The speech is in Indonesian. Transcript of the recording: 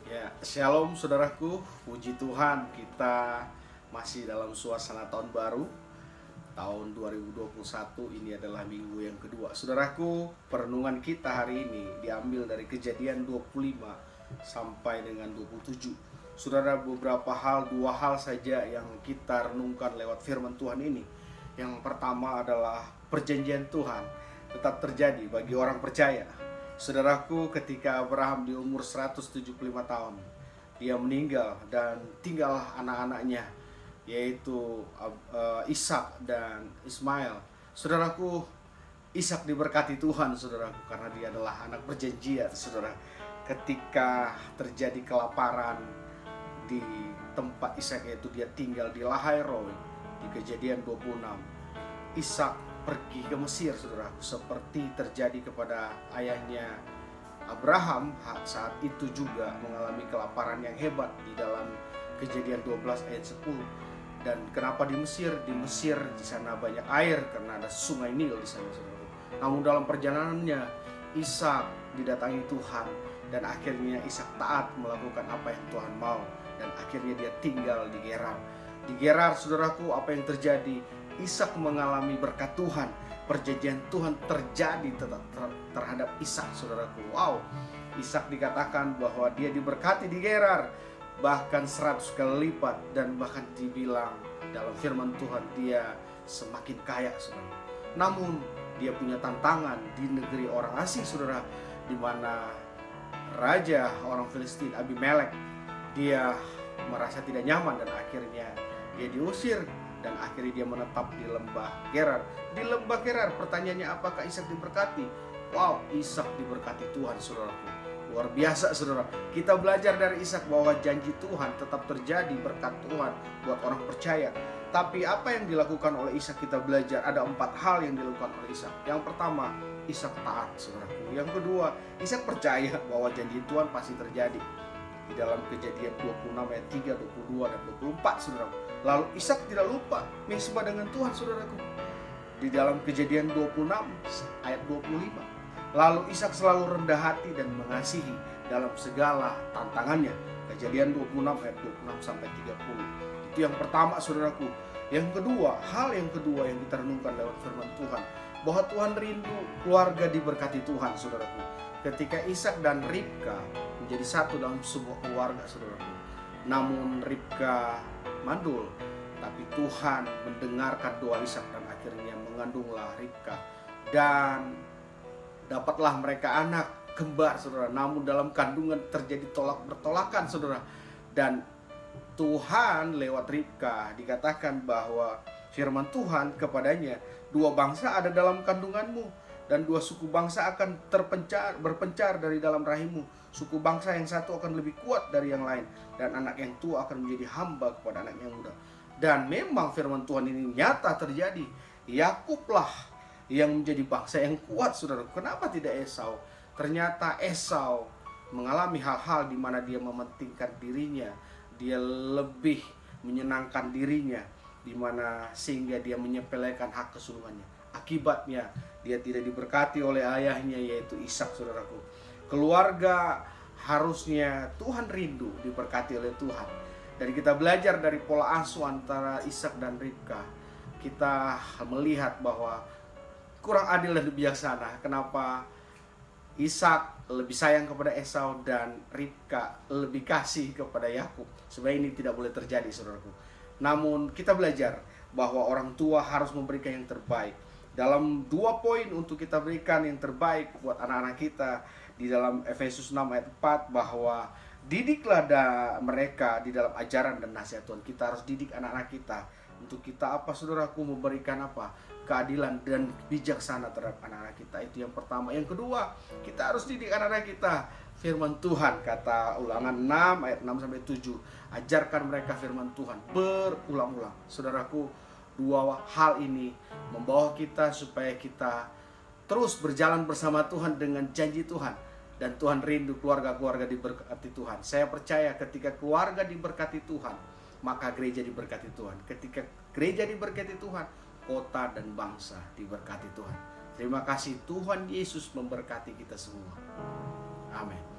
Ya, shalom saudaraku, puji Tuhan kita masih dalam suasana tahun baru. Tahun 2021 ini adalah minggu yang kedua. Saudaraku, perenungan kita hari ini diambil dari Kejadian 25 sampai dengan 27. Saudara, beberapa hal, dua hal saja yang kita renungkan lewat firman Tuhan ini. Yang pertama adalah perjanjian Tuhan tetap terjadi bagi orang percaya. Saudaraku, ketika Abraham di umur 175 tahun, dia meninggal dan tinggallah anak-anaknya, yaitu Ishak dan Ismail. Saudaraku, Ishak diberkati Tuhan, saudaraku, karena dia adalah anak perjanjian, saudara. Ketika terjadi kelaparan di tempat Ishak, yaitu dia tinggal di Lahairoi, di Kejadian 26, Ishak pergi ke Mesir, saudaraku, seperti terjadi kepada ayahnya Abraham saat itu juga mengalami kelaparan yang hebat di dalam Kejadian 12 ayat 10. Dan kenapa di Mesir? Di Mesir di sana banyak air karena ada sungai Nil di sana, saudaraku. Namun dalam perjalanannya Ishak didatangi Tuhan dan akhirnya Ishak taat melakukan apa yang Tuhan mau, dan akhirnya dia tinggal di Gerar. Di Gerar, saudaraku, apa yang terjadi? Ishak mengalami berkat Tuhan. Perjanjian Tuhan terjadi terhadap Ishak, saudaraku. Wow, Ishak dikatakan bahwa dia diberkati di Gerar bahkan 100 kali lipat, dan bahkan dibilang dalam firman Tuhan dia semakin kaya, saudara. Namun dia punya tantangan di negeri orang asing, saudara, di mana raja orang Filistin Abimelek dia merasa tidak nyaman dan akhirnya dia diusir. Dan akhirnya dia menetap di lembah Gerar. Di lembah Gerar, pertanyaannya, apakah Ishak diberkati? Wow, Ishak diberkati Tuhan, saudaraku. Luar biasa, saudara. Kita belajar dari Ishak bahwa janji Tuhan tetap terjadi, berkat Tuhan buat orang percaya. Tapi apa yang dilakukan oleh Ishak, kita belajar ada 4 hal yang dilakukan oleh Ishak. Yang pertama, Ishak taat, saudaraku. Yang kedua, Ishak percaya bahwa janji Tuhan pasti terjadi. Di dalam Kejadian 26 ayat 3, 22, dan 24, saudaraku. Lalu Ishak tidak lupa mesbah dengan Tuhan, saudaraku. Di dalam Kejadian 26 ayat 25. Lalu Ishak selalu rendah hati dan mengasihi dalam segala tantangannya. Kejadian 26 ayat 26 sampai 30. Itu yang pertama, saudaraku. Yang kedua, hal yang kedua yang kita renungkan lewat firman Tuhan, bahwa Tuhan rindu keluarga diberkati Tuhan, saudaraku. Ketika Ishak dan Ribka menjadi satu dalam sebuah keluarga, saudaraku. Namun Ribka mandul, tapi Tuhan mendengarkan doa Ishak dan akhirnya mengandunglah Ribka, dan dapatlah mereka anak kembar, saudara. Namun dalam kandungan terjadi bertolakan, saudara. Dan Tuhan lewat Ribka dikatakan bahwa firman Tuhan kepadanya, 2 bangsa ada dalam kandunganmu dan 2 suku bangsa akan berpencar dari dalam rahimmu. Suku bangsa yang satu akan lebih kuat dari yang lain, dan anak yang tua akan menjadi hamba kepada anak yang muda. Dan memang firman Tuhan ini nyata terjadi. Yakublah yang menjadi bangsa yang kuat, saudara. Kenapa tidak Esau? Ternyata Esau mengalami hal-hal di mana dia mementingkan dirinya, dia lebih menyenangkan dirinya, di mana sehingga dia menyepelekan hak kesulungannya. Akibatnya dia tidak diberkati oleh ayahnya, yaitu Ishak, saudaraku. Keluarga harusnya Tuhan rindu diberkati oleh Tuhan. Dan kita belajar dari pola asuh antara Ishak dan Ribka. Kita melihat bahwa kurang adil dan bijaksana. Kenapa Ishak lebih sayang kepada Esau dan Ribka lebih kasih kepada Yakub? Sebenarnya ini tidak boleh terjadi, saudaraku. Namun kita belajar bahwa orang tua harus memberikan yang terbaik. Dalam 2 poin untuk kita berikan yang terbaik buat anak-anak kita, di dalam Efesus 6 ayat 4, bahwa didiklah mereka di dalam ajaran dan nasihat Tuhan. Kita harus didik anak-anak kita. Untuk kita apa, saudaraku? Memberikan apa? Keadilan dan bijaksana terhadap anak-anak kita. Itu yang pertama. Yang kedua, kita harus didik anak-anak kita firman Tuhan. Kata Ulangan 6 ayat 6 sampai 7, ajarkan mereka firman Tuhan berulang-ulang. Saudaraku, dua hal ini membawa kita supaya kita terus berjalan bersama Tuhan dengan janji Tuhan. Dan Tuhan rindu keluarga-keluarga diberkati Tuhan. Saya percaya ketika keluarga diberkati Tuhan, maka gereja diberkati Tuhan. Ketika gereja diberkati Tuhan, kota dan bangsa diberkati Tuhan. Terima kasih, Tuhan Yesus memberkati kita semua. Amin.